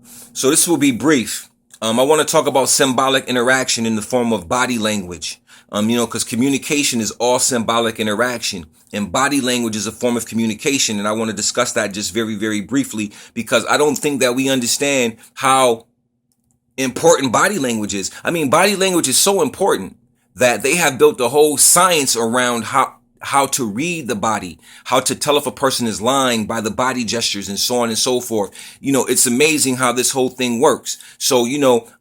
So this will be brief. I want to talk about symbolic interaction in the form of body language. Because communication is all symbolic interaction, and body language is a form of communication. And I want to discuss that just very, very briefly because I don't think that we understand how important body language is. I mean, body language is so important that they have built a whole science around how to read the body, how to tell if a person is lying by the body gestures and so on and so forth. It's amazing how this whole thing works. So,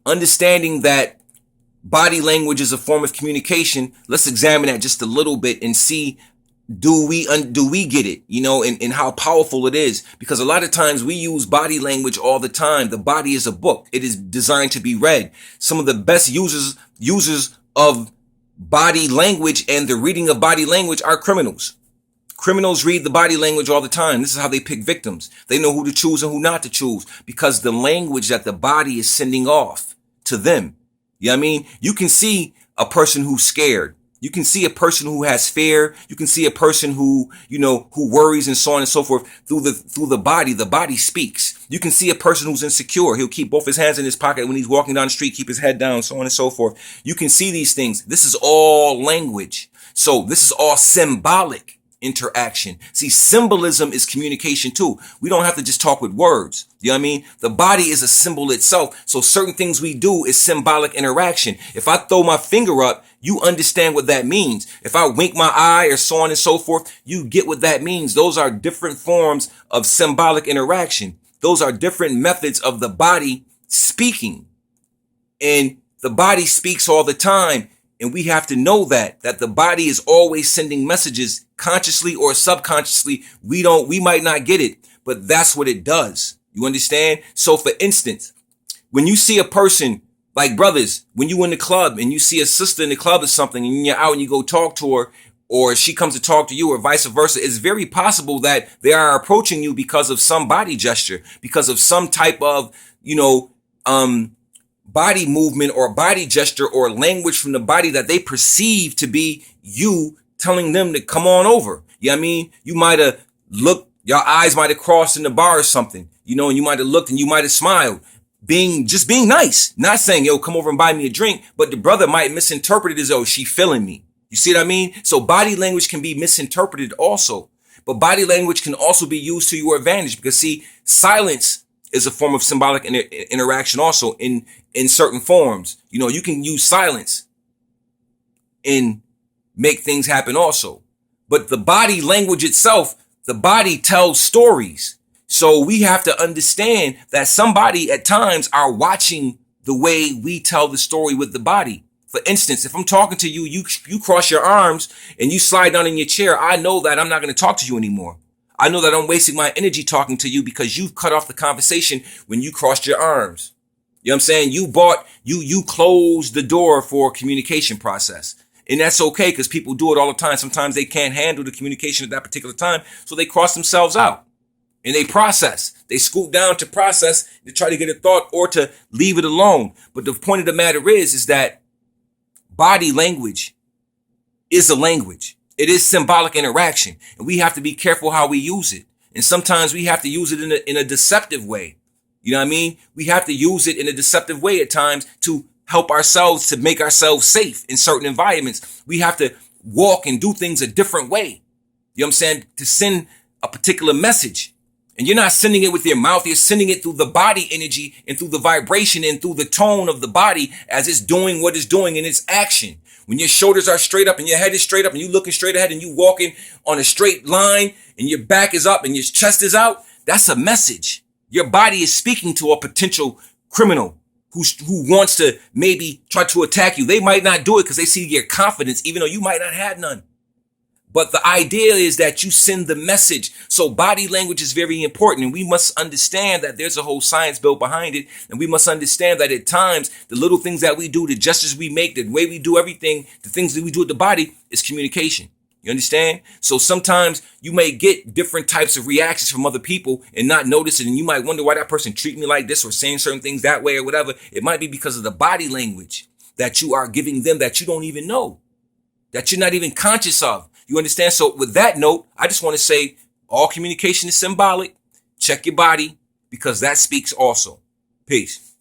understanding that body language is a form of communication, let's examine that just a little bit and see, do we get it, and how powerful it is? Because a lot of times we use body language all the time. The body is a book. It is designed to be read. Some of the best users of body language and the reading of body language are criminals. Criminals read the body language all the time. This is how they pick victims. They know who to choose and who not to choose because the language that the body is sending off to them. You know what I mean? You can see a person who's scared. You can see a person who has fear. You can see a person who worries and so on and so forth through the body. The body speaks. You can see a person who's insecure. He'll keep both his hands in his pocket when he's walking down the street, keep his head down, so on and so forth. You can see these things. This is all language. So this is all symbolic interaction. See, symbolism is communication too. We don't have to just talk with words. You know what I mean? The body is a symbol itself. So certain things we do is symbolic interaction. If I throw my finger up, you understand what that means. If I wink my eye or so on and so forth, you get what that means. Those are different forms of symbolic interaction. Those are different methods of the body speaking. And the body speaks all the time. And we have to know that the body is always sending messages consciously or subconsciously. We might not get it, but that's what it does. You understand? So for instance, when you see a person, like brothers, when you in the club and you see a sister in the club or something and you're out and you go talk to her, or she comes to talk to you or vice versa, it's very possible that they are approaching you because of some body gesture, because of some type of, body movement or body gesture or language from the body that they perceive to be you telling them to come on over. You know what I mean? You might have looked, your eyes might have crossed in the bar or something, and you might have looked and you might have smiled, being nice, not saying, yo, come over and buy me a drink, but the brother might misinterpret it as, oh, she feeling me. You see what I mean? So body language can be misinterpreted also, but body language can also be used to your advantage because see, silence is a form of symbolic interaction also in certain forms. You can use silence and make things happen also. But the body language itself, the body tells stories. So we have to understand that somebody at times are watching the way we tell the story with the body. For instance, if I'm talking to you, you cross your arms and you slide down in your chair, I know that I'm not going to talk to you anymore. I know that I'm wasting my energy talking to you because you've cut off the conversation when you crossed your arms. You know what I'm saying? You closed the door for communication process. And that's okay because people do it all the time. Sometimes they can't handle the communication at that particular time. So they cross themselves out and they process. They scoot down to process to try to get a thought or to leave it alone. But the point of the matter is that body language is a language. It is symbolic interaction, and we have to be careful how we use it. And sometimes we have to use it in a deceptive way. You know what I mean? We have to use it in a deceptive way at times to help ourselves, to make ourselves safe in certain environments. We have to walk and do things a different way. You know what I'm saying? To send a particular message. And you're not sending it with your mouth. You're sending it through the body energy and through the vibration and through the tone of the body as it's doing what it's doing in its action. When your shoulders are straight up and your head is straight up and you looking straight ahead and you walking on a straight line and your back is up and your chest is out, that's a message. Your body is speaking to a potential criminal who wants to maybe try to attack you. They might not do it because they see your confidence, even though you might not have none. But the idea is that you send the message. So body language is very important. And we must understand that there's a whole science built behind it. And we must understand that at times, the little things that we do, the gestures we make, the way we do everything, the things that we do with the body is communication. You understand? So sometimes you may get different types of reactions from other people and not notice it. And you might wonder why that person treat me like this or saying certain things that way or whatever. It might be because of the body language that you are giving them that you don't even know, that you're not even conscious of. You understand? So with that note, I just want to say all communication is symbolic. Check your body because that speaks also. Peace.